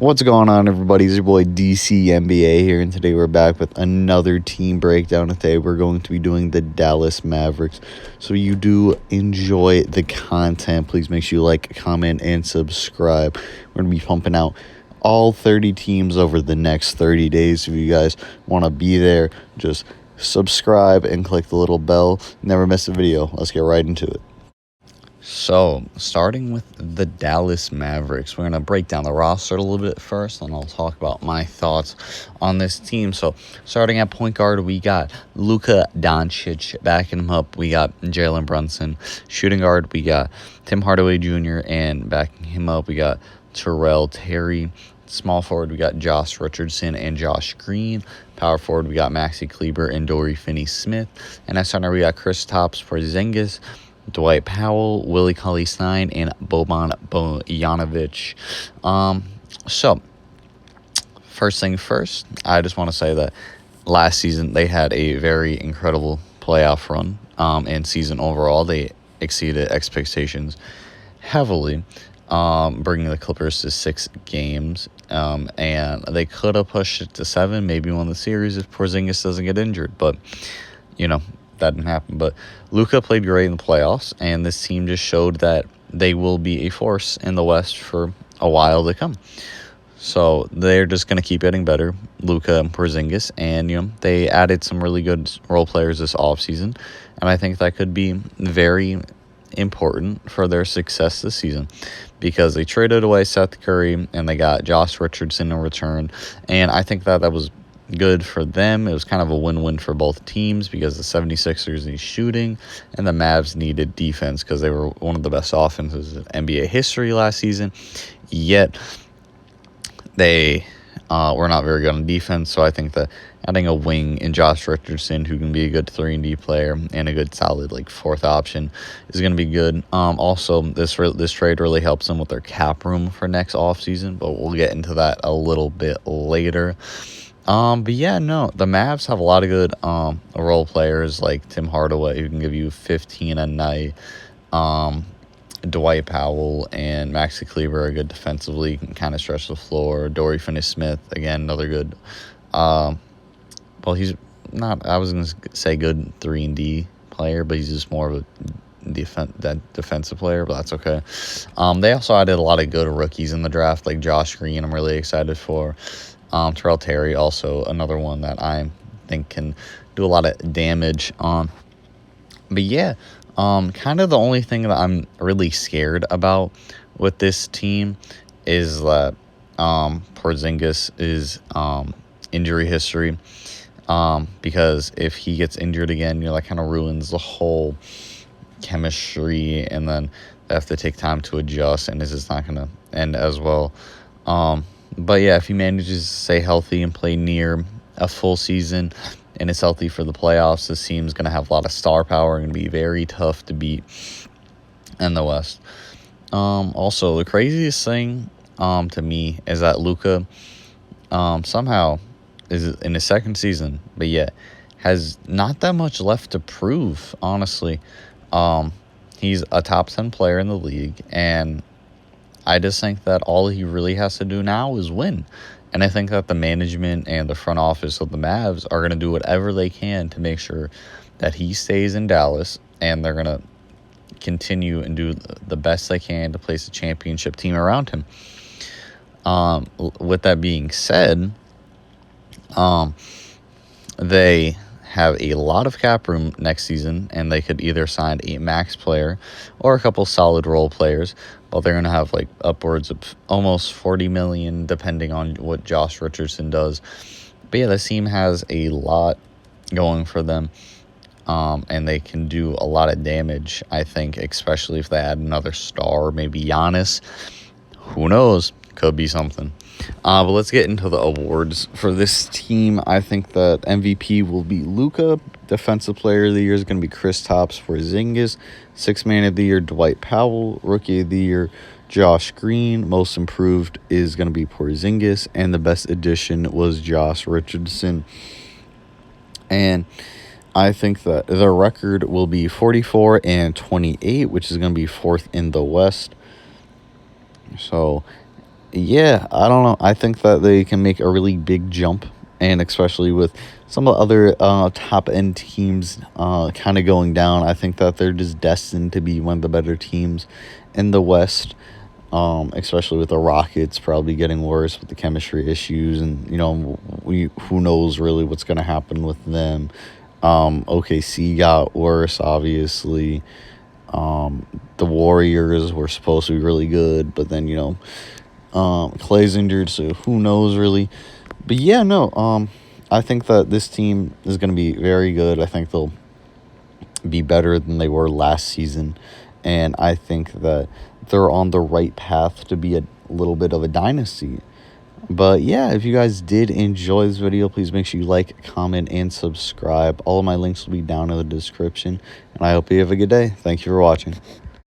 What's going on, everybody? It's your boy DC NBA here, and today we're back with another team breakdown. Today we're going to be doing the Dallas Mavericks. So you do enjoy the content, please make sure you like, comment, and subscribe. We're going to be pumping out all 30 teams over the next 30 days. If you guys want to be there, just subscribe and click the little bell. Never miss a video. Let's get right into it. So, starting with the Dallas Mavericks, we're going to break down the roster a little bit first, and I'll talk about my thoughts on this team. So, starting at point guard, we got Luka Doncic backing him up. We got Jalen Brunson. Shooting guard, we got Tim Hardaway Jr., and backing him up, we got Terrell Terry. Small forward, we got Josh Richardson and Josh Green. Power forward, we got Maxi Kleber and Dorian Finney-Smith. And at center, we got Kristaps Porzingis, Dwight Powell, Willie Cauley-Stein, and Boban Bojanovic. So, first thing first, I just want to say that last season they had a very incredible playoff run, and season overall they exceeded expectations heavily, bringing the Clippers to 6 games, and they could have pushed it to 7, maybe won the series if Porzingis doesn't get injured, but, that didn't happen. But Luka played great in the playoffs, and this team just showed that they will be a force in the West for a while to come. So they're just going to keep getting better, Luka and Porzingis, and they added some really good role players this offseason, and I think that could be very important for their success this season, because they traded away Seth Curry and they got Josh Richardson in return, and I think that was good for them. It was kind of a win-win for both teams, because the 76ers need shooting and the Mavs needed defense, because they were one of the best offenses in NBA history last season, yet they were not very good on defense. So I think that adding a wing in Josh Richardson, who can be a good 3-and-D player and a good solid fourth option, is going to be good. Also, this trade really helps them with their cap room for next offseason, but we'll get into that a little bit later. But yeah, no, the Mavs have a lot of good role players like Tim Hardaway, who can give you 15 a night. Dwight Powell and Maxi Kleber are good defensively, can kind of stretch the floor. Dorian Finney-Smith, again, another good. Well, he's not, I was going to say good 3-and-D player, but he's just more of a defensive player, but that's okay. They also added a lot of good rookies in the draft, like Josh Green, I'm really excited for. Terrell Terry, also another one that I think can do a lot of damage. But yeah, kind of the only thing that I'm really scared about with this team is that Porzingis is injury history. Because if he gets injured again, that kind of ruins the whole chemistry, and then they have to take time to adjust, and this is not going to end as well. But yeah, if he manages to stay healthy and play near a full season and is healthy for the playoffs, this team's going to have a lot of star power and be very tough to beat in the West. Also, the craziest thing to me is that Luka somehow is in his second season, but yet has not that much left to prove, honestly. He's a top 10 player in the league, and I just think that all he really has to do now is win. And I think that the management and the front office of the Mavs are going to do whatever they can to make sure that he stays in Dallas, and they're going to continue and do the best they can to place a championship team around him. With that being said, they have a lot of cap room next season, and they could either sign a max player or a couple solid role players, but they're going to have upwards of almost $40 million, depending on what Josh Richardson does. But yeah, this team has a lot going for them, and they can do a lot of damage, I think, especially if they add another star, maybe Giannis. Who knows? Could be something. But let's get into the awards for this team. I think that MVP will be Luka. Defensive Player of the Year is going to be Kristaps Porzingis. Sixth Man of the Year, Dwight Powell. Rookie of the Year, Josh Green. Most Improved is going to be Porzingis. And the Best Addition was Josh Richardson. And I think that their record will be 44-28, which is going to be fourth in the West. So Yeah, I don't know. I think that they can make a really big jump, and especially with some of the other top end teams kind of going down, I think that they're just destined to be one of the better teams in the West. Especially with the Rockets probably getting worse with the chemistry issues, and we who knows really what's going to happen with them. OKC got worse, obviously. The Warriors were supposed to be really good, but then Clay's injured, so who knows really. But yeah, no. I think that this team is going to be very good. I think they'll be better than they were last season, and I think that they're on the right path to be a little bit of a dynasty. But yeah, if you guys did enjoy this video, please make sure you like, comment, and subscribe. All of my links will be down in the description, and I hope you have a good day. Thank you for watching.